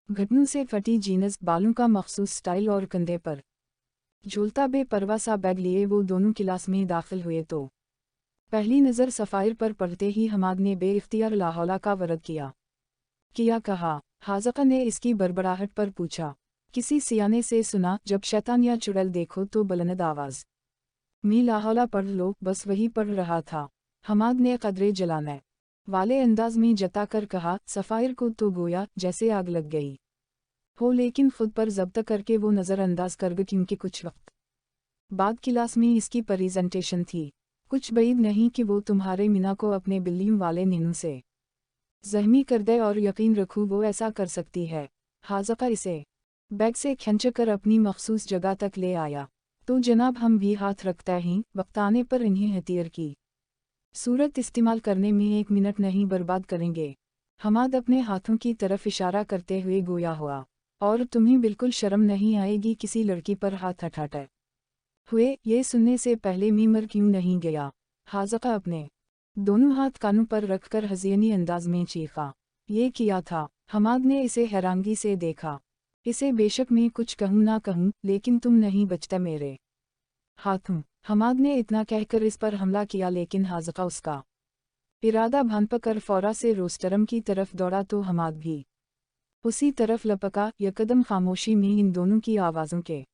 घुटनों से फटी जीन्स, बालों का मखसूस स्टाइल और कंधे पर झूलता बेपरवाह सा बैग लिए वो दोनों क्लास में दाखिल हुए तो पहली नज़र सफ़ायर पर पड़ते ही हमाद ने बेइख्तियार लाहौला का वरद किया कहा। हाज़का ने इसकी बड़बड़ाहट पर पूछा, किसी सियाने से सुना, जब शैतान या चुड़ैल देखो तो बुलंद आवाज़ मी लाहौला पढ़ लो। बस वही पढ़ रहा था। हमाद ने कदरे जलाने वाले अंदाज में जताकर कहा। सफ़ायर को तो गोया जैसे आग लग गई हो, लेकिन खुद पर ज़ब्त करके वो नज़रअंदाज कर गई, क्योंकि कुछ वक्त बाद क्लास में इसकी प्रेजेंटेशन थी। कुछ बैद नहीं कि वो तुम्हारे मीना को अपने बिल्लियों वाले नीनू से ज़हमी कर दे, और यकीन रखूँ वो ऐसा कर सकती है। हाज़का इसे बैग से खींच कर अपनी मखसूस जगह तक ले आया। तो जनाब हम भी हाथ रखते हैं, वक्त आने पर इन्हें हथियार की सूरत इस्तेमाल करने में 1 मिनट नहीं बर्बाद करेंगे। हमाद अपने हाथों की तरफ इशारा करते हुए गोया हुआ। और तुम्हें बिल्कुल शर्म नहीं आएगी किसी लड़की पर हाथ उठाते हुए? ये सुनने से पहले मैं मर क्यों नहीं गया? हाज़का अपने दोनों हाथ कानों पर रखकर हज़ीनी अंदाज में चीखा। ये किया था? हमाद ने इसे हैरानगी से देखा। इसे बेशक मैं कुछ कहूँ ना कहूँ, लेकिन तुम नहीं बचते मेरे हाथों। हमाद ने इतना कहकर इस पर हमला किया, लेकिन हाज़का उसका इरादा भांप कर फौरा से रोस्टरम की तरफ दौड़ा तो हमाद भी उसी तरफ लपका। यकदम खामोशी में इन दोनों की आवाज़ों के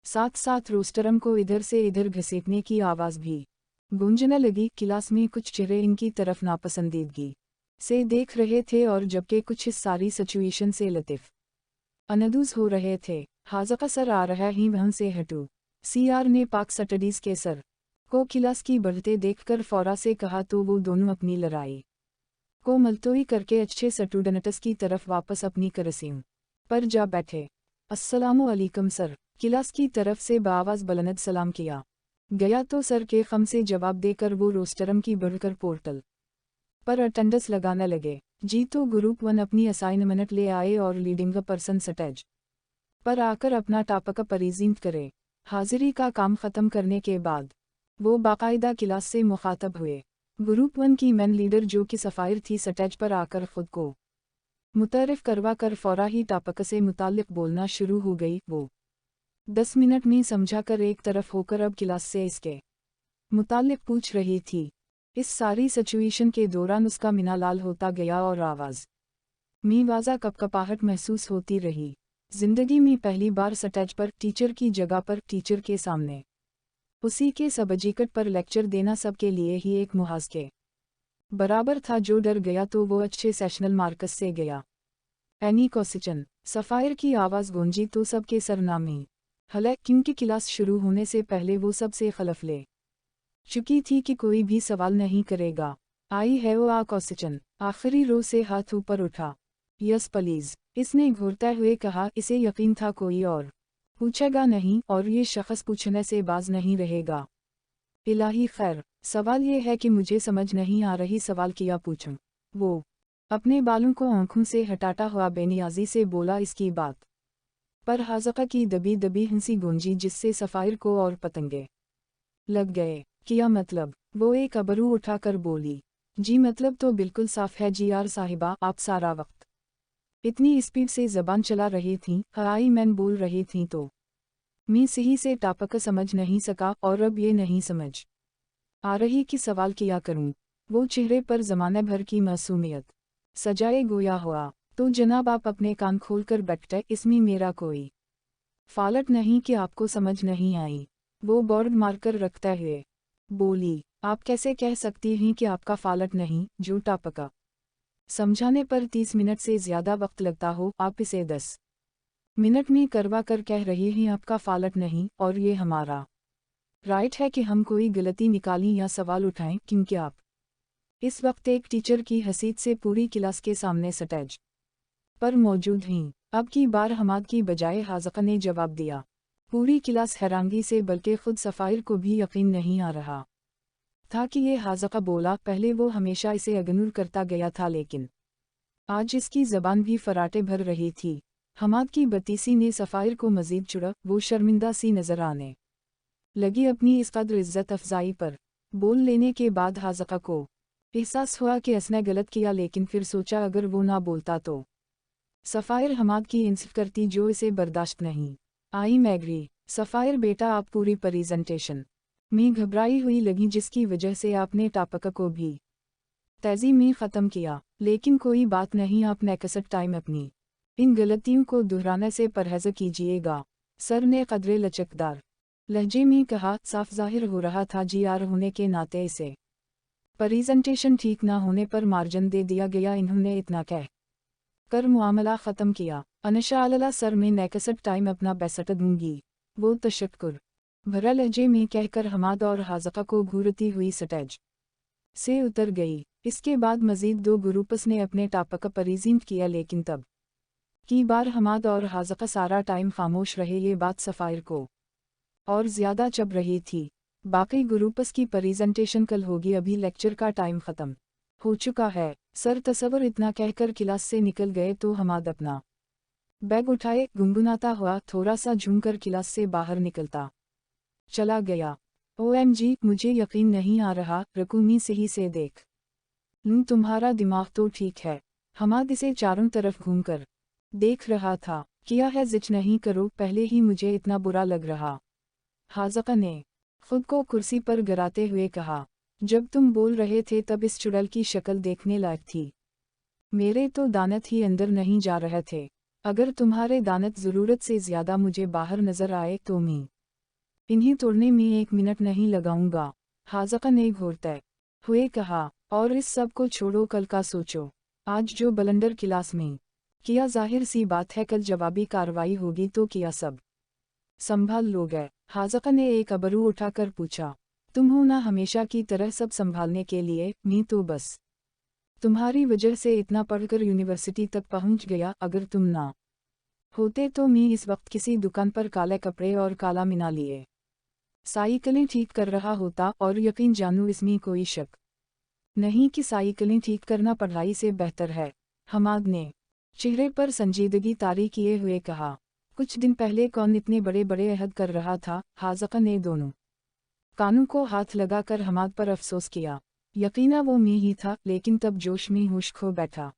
साथ साथ रोस्टरम को इधर से इधर घसीटने की आवाज़ भी गूंजने लगी। क्लास में कुछ चेहरे इनकी तरफ नापसंदीदगी से देख रहे थे, और जबकि कुछ इस सारी सिचुएशन से लतिफ़ अनदूज हो रहे थे। हाज़का सर आ रहा ही वहाँ से हटू। सीआर ने पाक स्टडीज़ के सर को क्लास की बढ़ते देखकर फौरा से कहा, तो वो दोनों अपनी लड़ाई को मुलतवी करके अच्छे स्टूडेंट्स की तरफ वापस अपनी करसियों पर जा बैठे। अस्सलामु अलैकुम सर, क्लास की तरफ से बाआवाज़ बुलंद सलाम किया गया तो सर के खम से जवाब देकर वो रोस्टरम की बढ़कर पोर्टल पर अटेंडेंस लगाने लगे। जी तो ग्रुप 1 अपनी असाइनमेंट ले आए और लीडिंग पर्सन स्टेज पर आकर अपना टॉपिक प्रेजेंट करे। हाजिरी का काम ख़त्म करने के बाद वो बाकायदा क्लास से मुखातब हुए। ग्रुप 1 की मैन लीडर जो कि सफ़ायर थी, स्टेज पर आकर ख़ुद को मुतारिफ करवा कर फौरा ही टॉपिक से मुताल्लिक़ बोलना शुरू हो गई। वो 10 मिनट में समझा कर एक तरफ होकर अब क्लास से इसके मुताल्लिक़ पूछ रही थी। इस सारी सिचुएशन के दौरान उसका मीना लाल होता गया और आवाज़ में वाज़ा कपकपाहट महसूस होती रही। ज़िंदगी में पहली बार स्टेज पर टीचर की जगह पर टीचर के सामने उसी के सब्जेक्ट पर लेक्चर देना सबके लिए ही एक मुहाज़ के बराबर था। जो डर गया तो वो अच्छे सेशनल मार्कस से गया। Any question? सफ़ायर की आवाज़ गूंजी तो सबके सरनामे हले, क्योंकि क्लास शुरू होने से पहले वो सबसे खलफ ले चुकी थी कि कोई भी सवाल नहीं करेगा। आई है वो आ क्वेश्चन? आखिरी रो से हाथ ऊपर उठा। यस प्लीज़, इसने घूरते हुए कहा। इसे यकीन था कोई और पूछेगा नहीं, और ये शख्स पूछने से बाज नहीं रहेगा। इलाही खैर, सवाल ये है कि मुझे समझ नहीं आ रही, सवाल किया पूछूं? वो अपने बालों को आंखों से हटाता हुआ बेनियाजी से बोला। इसकी बात पर हाज़का की दबी दबी हंसी गूंजी, जिससे सफ़ायर को और पतंगे लग गए। क्या मतलब? वो एक अबरू उठाकर बोली। जी मतलब तो बिल्कुल साफ है जी यार साहिबा, आप सारा वक्त इतनी स्पीड से ज़बान चला रही थीं, हाई मैन बोल रही थीं, तो मैं सही से टॉपिक समझ नहीं सका, और अब ये नहीं समझ आ रही कि सवाल किया करूं। वो चेहरे पर ज़माने भर की मासूमियत सजाए गोया हुआ। तो जनाब आप अपने कान खोल कर बैठते, इसमें मेरा कोई फाल्ट नहीं कि आपको समझ नहीं आई। वो बोर्ड मारकर रखते हुए बोली। आप कैसे कह सकती हैं कि आपका फाल्ट नहीं? जो टॉपिक समझाने पर 30 मिनट से ज़्यादा वक्त लगता हो, आप इसे 10 मिनट में करवा कर कह रही हैं आपका फाल्ट नहीं। और ये हमारा राइट है कि हम कोई गलती निकालें या सवाल उठाएं, क्योंकि आप इस वक्त एक टीचर की हैसियत से पूरी क्लास के सामने स्टेज पर मौजूद हैं। अब की बार हमाद की बजाय हाज़का ने जवाब दिया। पूरी क्लास हैरानगी से, बल्कि खुद सफ़ायर को भी यकीन नहीं आ रहा था कि ये हाज़का बोला। पहले वो हमेशा इसे इग्नोर करता गया था, लेकिन आज इसकी ज़बान भी फराटे भर रही थी। हमाद की बतीसी ने सफ़ायर को मज़ीद चुड़ा। वो शर्मिंदा सी नज़र आने लगी अपनी इस कदर इज़्ज़त अफजाई पर। बोल लेने के बाद हाज़का को एहसास हुआ कि उसने गलत किया, लेकिन फिर सोचा अगर वो ना बोलता तो सफ़ायर हमाद की इंसल्ट करती जो इसे बर्दाश्त नहीं। आई मैगरी, सफ़ायर बेटा आप पूरी प्रेजेंटेशन में घबराई हुई लगी जिसकी वजह से आपने टापक को भी तेज़ी में ख़त्म किया। लेकिन कोई बात नहीं, आप नेक्स्ट टाइम अपनी इन गलतियों को दोहराने से परहेज़ कीजिएगा। सर ने कदरे लचकदार लहजे में कहा। साफ ज़ाहिर हो रहा था जीआर होने के नाते इसे प्रेजेंटेशन ठीक ना होने पर मार्जिन दे दिया गया। इन्होंने इतना कह कर मामला ख़त्म किया। इंशाअल्लाह सर मैं नेक्स्ट टाइम अपना बेस्ट दूंगी, वो तशक्कुर भरा लहजे में कहकर हमाद और हाज़का को घूरती हुई स्टेज से उतर गई। इसके बाद मज़ीद 2 ग्रुप्स ने अपने टापक प्रेजेंट किया, लेकिन तब की बार हमाद और हाज़का सारा टाइम खामोश रहे। ये बात सफ़ायर को और ज़्यादा चुभ रही थी। बाकी ग्रुप्स की प्रेजेंटेशन कल होगी, अभी लेक्चर का टाइम ख़त्म हो चुका है। सर तसव्वुर इतना कहकर क्लास से निकल गए तो हमाद अपना बैग उठाए गुनगुनाता हुआ थोड़ा सा झूमकर क्लास से बाहर निकलता चला गया। OMG, मुझे यकीन नहीं आ रहा, रकूमी सही से देख लूं, तुम्हारा दिमाग तो ठीक है। हमाद इसे चारों तरफ घूमकर देख रहा था। किया है जिच नहीं करो, पहले ही मुझे इतना बुरा लग रहा। हाज़का ने खुद को कुर्सी पर गिराते हुए कहा। जब तुम बोल रहे थे तब इस चुड़ैल की शक्ल देखने लायक थी। मेरे तो दांत ही अंदर नहीं जा रहे थे। अगर तुम्हारे दांत ज़रूरत से ज़्यादा मुझे बाहर नज़र आए तो मैं इन्हें तोड़ने में 1 मिनट नहीं लगाऊंगा। हाज़का ने घूरते हुए कहा। और इस सब को छोड़ो, कल का सोचो। आज जो बलंडर क्लास में किया, जाहिर सी बात है कल जवाबी कार्रवाई होगी तो किया सब संभाल लोगे। हाज़का ने एक अबरू उठाकर पूछा। तुम हो ना हमेशा की तरह सब संभालने के लिए, मैं तो बस तुम्हारी वजह से इतना पढ़कर यूनिवर्सिटी तक पहुंच गया। अगर तुम ना होते तो मैं इस वक्त किसी दुकान पर काले कपड़े और काला मीना लिए साइकिलें ठीक कर रहा होता। और यकीन जानू, इसमें कोई शक नहीं कि साइकिलें ठीक करना पढ़ाई से बेहतर है। हमाद ने चेहरे पर संजीदगी तारी किए हुए कहा। कुछ दिन पहले कौन इतने बड़े बड़े अहद कर रहा था। हाज़का ने दोनों कानों को हाथ लगाकर हमाद पर अफसोस किया। यकीना वो मैं ही था, लेकिन तब जोश में होश खो बैठा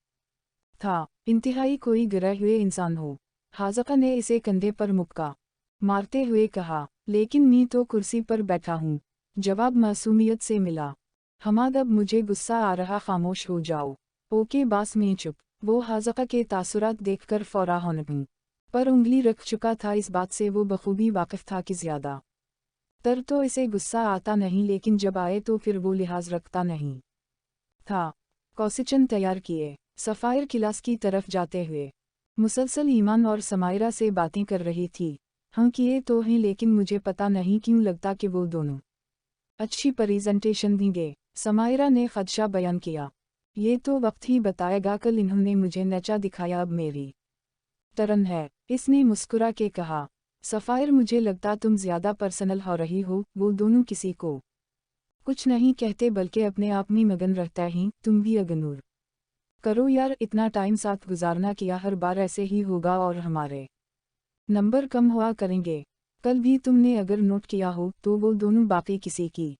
था। इंतहाई कोई गिरे हुए इंसान हो। हाज़का ने इसे कंधे पर मुक्का मारते हुए कहा। लेकिन मैं तो कुर्सी पर बैठा हूँ। जवाब मासूमियत से मिला। हमाद, अब मुझे गुस्सा आ रहा, खामोश हो जाओ। ओके बास, मैं चुप। वो हाज़का के तासुरात देखकर फौरा होने पर उंगली रख चुका था। इस बात से वो बखूबी वाकिफ था कि ज़्यादा तर तो इसे गुस्सा आता नहीं, लेकिन जब आए तो फिर वो लिहाज रखता नहीं था। क्वेश्चन तैयार किए। सफ़ायर क्लास की तरफ जाते हुए मुसलसल ईमान और समायरा से बातें कर रही थी। हाँ किए तो हैं, लेकिन मुझे पता नहीं क्यों लगता कि वो दोनों अच्छी प्रेजेंटेशन देंगे। समायरा ने खदशा बयान किया। ये तो वक्त ही बताएगा, कल इन्होंने मुझे नचा दिखाया, अब मेरी टर्न है। इसने मुस्कुरा के कहा। सफ़ायर, मुझे लगता तुम ज़्यादा पर्सनल हो रही हो। वो दोनों किसी को कुछ नहीं कहते बल्कि अपने आप में मगन रहता ही। तुम भी अगनूर करो यार, इतना टाइम साथ गुजारना, किया हर बार ऐसे ही होगा और हमारे नंबर कम हुआ करेंगे। कल भी तुमने अगर नोट किया हो तो वो दोनों बाकी किसी की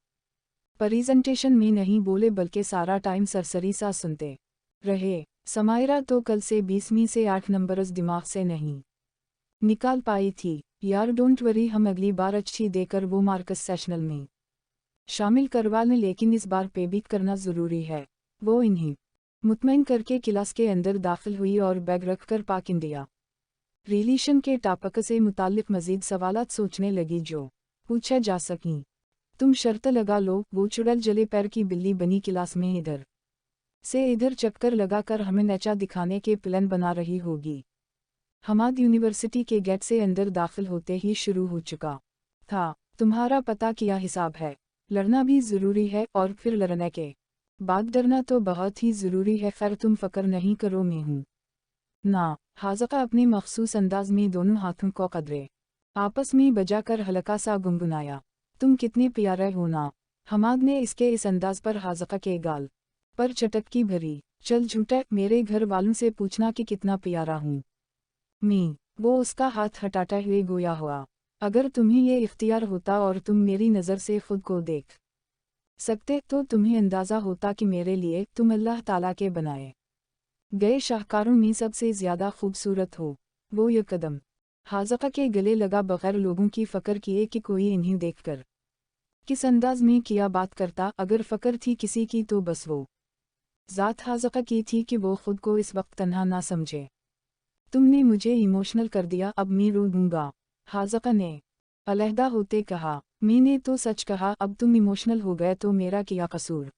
प्रेजेंटेशन में नहीं बोले, बल्कि सारा टाइम सरसरी सा सुनते रहे। समायरा तो कल से 20 में से 8 नंबर्स दिमाग से नहीं निकाल पाई थी। यार डोंट वरी, हम अगली बार अच्छी देकर वो मार्कस सेशनल में शामिल करवा लें, लेकिन इस बार पे भी करना ज़रूरी है। वो इन्हें मुतमईन करके क्लास के अंदर दाखिल हुई और बैग रखकर पाक इंडिया रिलेशन के टॉपिक से मुताल्लिक मज़ीद सवालात सोचने लगी जो पूछे जा सकें। तुम शर्त लगा लो, वो चुड़ैल जले पैर की बिल्ली बनी क्लास में इधर से इधर चक्कर लगाकर हमें नचा दिखाने के प्लान बना रही होगी। हमाद यूनिवर्सिटी के गेट से अंदर दाखिल होते ही शुरू हो चुका था। तुम्हारा पता क्या हिसाब है? लड़ना भी ज़रूरी है और फिर लड़ने के बाद डरना तो बहुत ही ज़रूरी है। खैर तुम फ़क्र नहीं करो, मैं हूँ ना। हाज़का अपने मखसूस अंदाज में दोनों हाथों को कदरे आपस में बजाकर हल्का सा गुनगुनाया। तुम कितने प्यारे हो ना। हमाद ने इसके इस अंदाज पर हाज़का के गाल पर चटकी भरी। चल झूठे, मेरे घर वालों से पूछना कि कितना प्यारा हूँ मैं। वो उसका हाथ हटाते हुए गोया हुआ। अगर तुम्हें ये इख्तियार होता और तुम मेरी नज़र से खुद को देख सकते तो तुम्हें अंदाज़ा होता कि मेरे लिए तुम अल्लाह ताला के बनाए गए शाहकारों में सबसे ज़्यादा खूबसूरत हो वो ये कदम। हाज़का के गले लगा बगैर लोगों की फ़क्र किए कि कोई इन्हें देखकर किस अंदाज में किया बात करता। अगर फ़क्र थी किसी की तो बस वो ज़ात हाज़का की थी कि वो खुद को इस वक्त तन्हा ना समझे। तुमने मुझे इमोशनल कर दिया, अब मैं रो दूंगा, हाज़का ने अलहदा होते कहा। मैंने तो सच कहा, अब तुम इमोशनल हो गए तो मेरा क्या कसूर।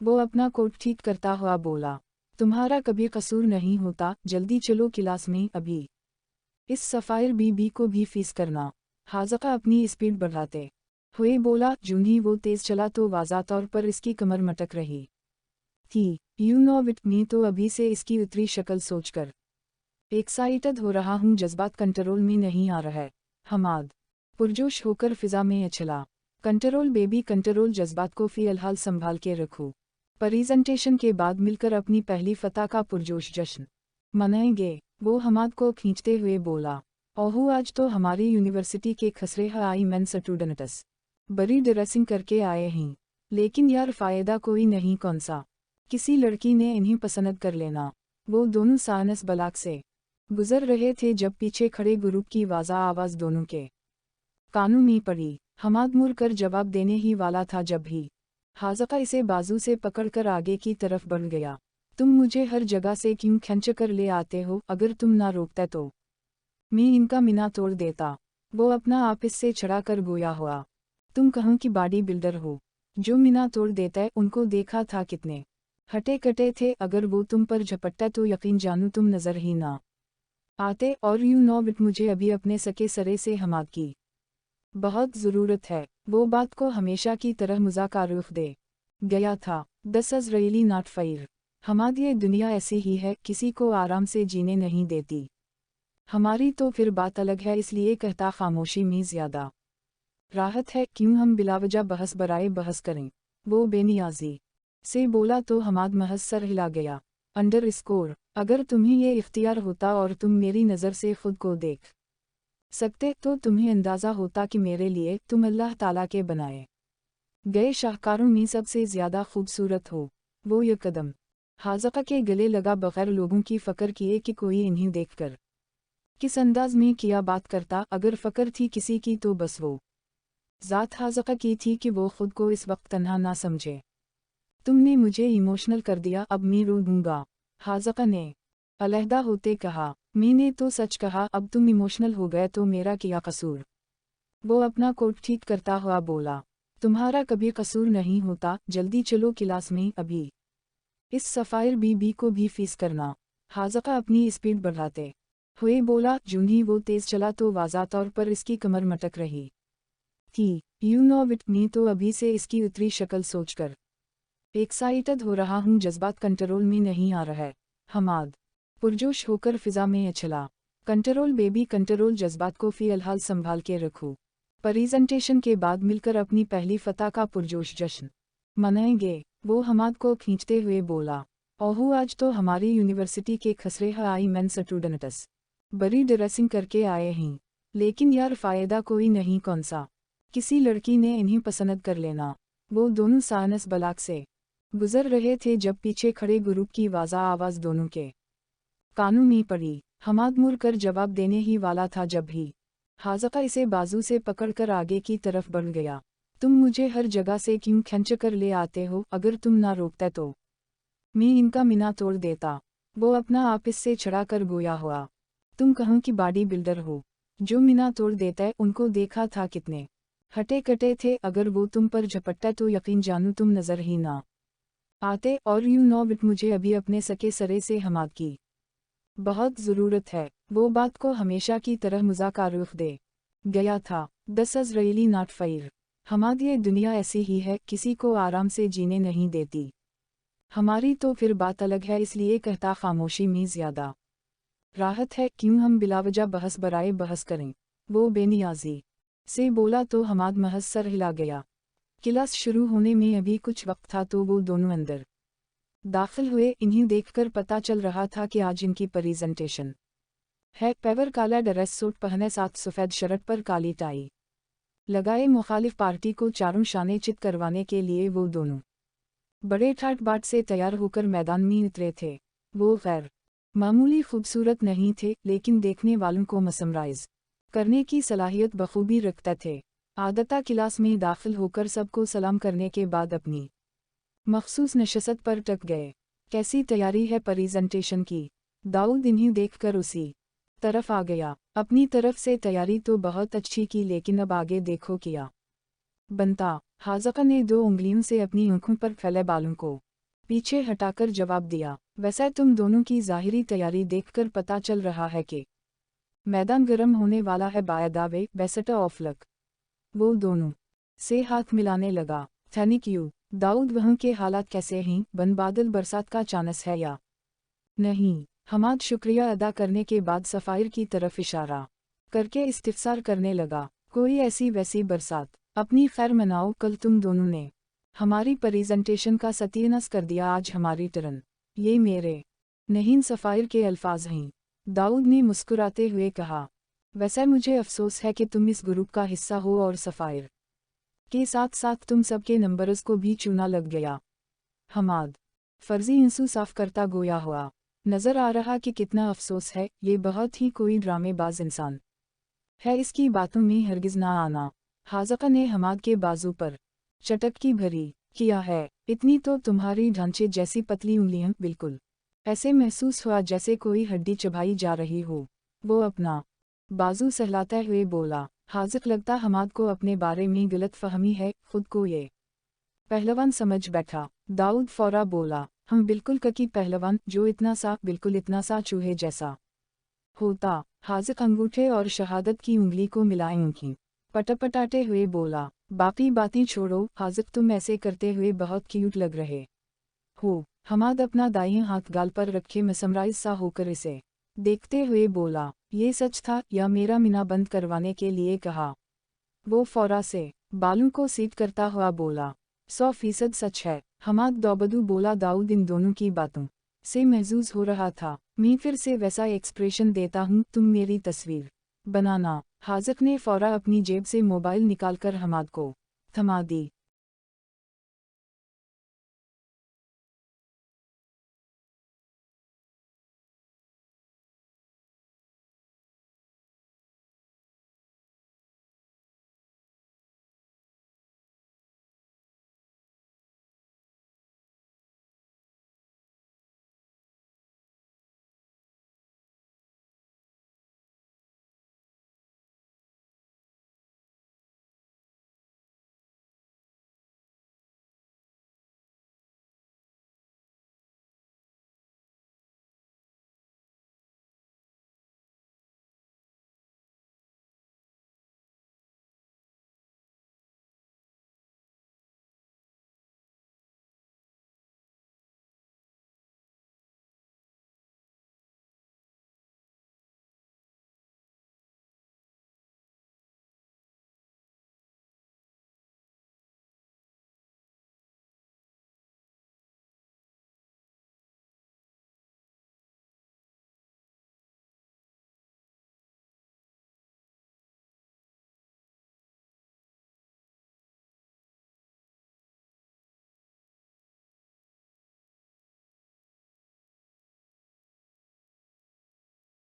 वो अपना कोट ठीक करता हुआ बोला, तुम्हारा कभी कसूर नहीं होता, जल्दी चलो क्लास में अभी। इस सफ़ायर बीबी को भी फीस करना। हाज़का अपनी स्पीड बढ़ाते हुए बोला। जूं ही वो तेज़ चला तो वाज़ा तौर पर इसकी कमर मटक रही थी। यू नो विट मी तो अभी से इसकी उतरी शक्ल सोचकर एक्साइटेड हो रहा हूँ, जज्बात कंट्रोल में नहीं आ रहा है। हमाद पुरजोश होकर फिजा में उछला। कंट्रोल बेबी कंट्रोल, जज्बात को फ़िलहाल संभाल के रखो। प्रेजेंटेशन के बाद मिलकर अपनी पहली फतह का पुरजोश जश्न मनाएंगे। वो हमाद को खींचते हुए बोला, ओहो आज तो हमारी यूनिवर्सिटी के खसरे आई मेन स्टूडेंट्स बड़ी ड्रेसिंग करके आए हैं, लेकिन यार फ़ायदा कोई नहीं, कौन सा किसी लड़की ने इन्हें पसंद कर लेना। वो दोनों सानस बलाक से गुजर रहे थे जब पीछे खड़े ग्रुप की वाज़ा आवाज़ दोनों के कानों में पड़ी। हमाद मुड़ कर जवाब देने ही वाला था जब ही हाज़का इसे बाजू से पकड़कर आगे की तरफ बढ़ गया। तुम मुझे हर जगह से क्यों खींच कर ले आते हो, अगर तुम ना रोकते तो मैं इनका मीना तोड़ देता। वो अपना आप इससे छड़ा कर गोया हुआ। तुम कहाँ की बॉडी बिल्डर हो जो मीना तोड़ देता है, उनको देखा था कितने हटे कटे थे, अगर वो तुम पर झपटता तो यकीन जानू तुम नजर ही ना आते। और यू नो विट मुझे अभी अपने सके सरे से हमाद की बहुत ज़रूरत है। वो बात को हमेशा की तरह मजाक रुख दे गया था। दस अज रईली नॉट फायर। हमाद ये दुनिया ऐसी ही है, किसी को आराम से जीने नहीं देती। हमारी तो फिर बात अलग है, इसलिए कहता खामोशी में ज़्यादा राहत है, क्यों हम बिलावजा बहस बराए बहस करें। वो बेनियाजी से बोला तो हमाद महज सर हिला गया। अंडर स्कोर, अगर तुम्हें ये इख्तियार होता और तुम मेरी नज़र से खुद को देख सकते तो तुम्हें अंदाज़ा होता कि मेरे लिए तुम अल्लाह ताला के बनाए गए शाहकारों में सबसे ज़्यादा खूबसूरत हो वो ये कदम। हाज़का के गले लगा बगैर लोगों की फ़क्र किए कि कोई इन्हें देखकर किस अंदाज में किया बात करता। अगर फ़क्र थी किसी की तो बस वो ज़ात हाज़का की थी कि वो खुद को इस वक्त तन्हा ना समझे। तुमने मुझे इमोशनल कर दिया, अब मैं रो दूंगा, हाज़का ने अलहदा होते कहा। मैंने तो सच कहा, अब तुम इमोशनल हो गए तो मेरा क्या कसूर। वो अपना कोट ठीक करता हुआ बोला, तुम्हारा कभी कसूर नहीं होता, जल्दी चलो क्लास में अभी। इस सफ़ायर बीबी को भी फीस करना। हाज़का अपनी स्पीड बढ़ाते हुए बोला। जूं ही वो तेज़ चला तो वाज़ा तौर पर इसकी कमर मटक रही थी। यू नो विट मी तो अभी से इसकी उतरी शक्ल सोचकर एक्साइटेड हो रहा हूँ, जज्बात कंट्रोल में नहीं आ रहा है। हमाद पुरजोश होकर फिजा में उछला। कंट्रोल बेबी कंट्रोल, जज्बात को फ़िलहाल संभाल के रखो। प्रेजेंटेशन के बाद मिलकर अपनी पहली फतह का पुरजोश जश्न मनाएंगे। वो हमाद को खींचते हुए बोला, ओहो आज तो हमारी यूनिवर्सिटी के खसरे आई मेन स्टूडेंट्स बड़ी ड्रेसिंग करके आए हैं, लेकिन यार फ़ायदा कोई नहीं, कौन सा किसी लड़की ने इन्हें पसंद कर लेना। वो दोनों सानस बलाक से गुजर रहे थे जब पीछे खड़े ग्रुप की वाज़ा आवाज़ दोनों के कानों में पड़ी। हमाद मुड़ कर जवाब देने ही वाला था जब ही हाज़का इसे बाजू से पकड़कर आगे की तरफ बढ़ गया। तुम मुझे हर जगह से क्यों खींच कर ले आते हो, अगर तुम ना रोकते तो मैं इनका मीना तोड़ देता। वो अपना आप इससे छड़ा कर गोया हुआ। तुम कहाँ की बॉडी बिल्डर हो जो मीना तोड़ देता है, उनको देखा था कितने हटे कटे थे, अगर वो तुम पर झपटता तो यकीन जानू तुम नजर ही ना आते। और यू नो विट मुझे अभी अपने सके सरे से हमाद की बहुत ज़रूरत है। वो बात को हमेशा की तरह मजाक रुख दे गया था। दस अज रईली नॉट फायर। हमाद ये दुनिया ऐसी ही है, किसी को आराम से जीने नहीं देती। हमारी तो फिर बात अलग है, इसलिए कहता खामोशी में ज़्यादा राहत है, क्यों हम बिलावजा बहस बराए बहस करें। वो बेनियाजी से बोला तो हमाद महज सर हिला गया। क्लास शुरू होने में अभी कुछ वक्त था तो वो दोनों अंदर दाखिल हुए। इन्हें देखकर पता चल रहा था कि आज इनकी प्रेजेंटेशन है। पेवर काला ड्रेस सूट पहने, साथ सफ़ेद शर्ट पर काली टाई लगाए। मुखालिफ पार्टी को चारों शाने चित करवाने के लिए वो दोनों बड़े ठाट बाट से तैयार होकर मैदान में उतरे थे। वो गैर मामूली खूबसूरत नहीं थे, लेकिन देखने वालों को मसमराइज करने की सलाहियत बखूबी रखते थे। आदता क्लास में दाखिल होकर सबको सलाम करने के बाद अपनी मखसूस नशस्त पर टक गए। कैसी तैयारी है प्रेजेंटेशन की? दाऊद इन्हीं देखकर उसी तरफ आ गया। अपनी तरफ से तैयारी तो बहुत अच्छी की, लेकिन अब आगे देखो क्या बनता। हाज़िक़ा ने 2 उंगलियों से अपनी आंखों पर फैले बालों को पीछे हटाकर जवाब दिया, वैसे तुम दोनों की ज़ाहिरी तैयारी देखकर पता चल रहा है कि मैदान गर्म होने वाला है। By the way, best of luck. वो दोनों से हाथ मिलाने लगा। Thank you. दाऊद, वहाँ के हालात कैसे हैं? बन बादल बरसात का चांस है या नहीं? हमाद शुक्रिया अदा करने के बाद सफ़ायर की तरफ इशारा करके इस्तिफ़सार करने लगा। कोई ऐसी वैसी बरसात, अपनी खैर मनाओ। कल तुम दोनों ने हमारी प्रेजेंटेशन का सत्यानाश कर दिया, आज हमारी टर्न। ये मेरे नहीं सफ़ायर के अल्फाज हैं। दाऊद ने मुस्कुराते हुए कहा, वैसे मुझे अफसोस है कि तुम इस ग्रुप का हिस्सा हो और सफ़ायर के साथ साथ तुम सबके नंबर्स को भी चूना लग गया। हमाद फर्जी इंसू साफ करता गोया हुआ। नज़र आ रहा कि कितना अफसोस है, ये बहुत ही कोई ड्रामेबाज इंसान है, इसकी बातों में हरगिज़ ना आना। हाज़िक़ा ने हमाद के बाजू पर चटकी भरी। किया है? इतनी तो तुम्हारी ढांचे जैसी पतली उंगलियां, बिल्कुल ऐसे महसूस हुआ जैसे कोई हड्डी चबाई जा रही हो। वो अपना बाजू सहलाते हुए बोला। हाज़िक़, लगता हमाद को अपने बारे में गलत फहमी है, खुद को ये पहलवान समझ बैठा। दाऊद फौरा बोला, हम बिल्कुल ककी पहलवान, जो इतना सा, बिल्कुल इतना सा चूहे जैसा होता। हाज़िक़ अंगूठे और शहादत की उंगली को मिलाए उंगली पटपटाते हुए बोला, बाकी बातें छोड़ो हाज़िक़, तुम ऐसे करते हुए बहुत क्यूट लग रहे हो। हमाद अपना दाहिना हाथ गाल पर रखे मसमराइज सा होकर इसे देखते हुए बोला, ये सच था या मेरा मीना बंद करवाने के लिए कहा? वो फौरा से बालों को सीट करता हुआ बोला, 100% सच है। हमाद दौबदू बोला। दाऊद इन दोनों की बातों से महजूज हो रहा था। मैं फिर से वैसा एक्सप्रेशन देता हूँ, तुम मेरी तस्वीर बनाना। हाज़िक़ ने फौरा अपनी जेब से मोबाइल निकालकर हमाद को थमा दी।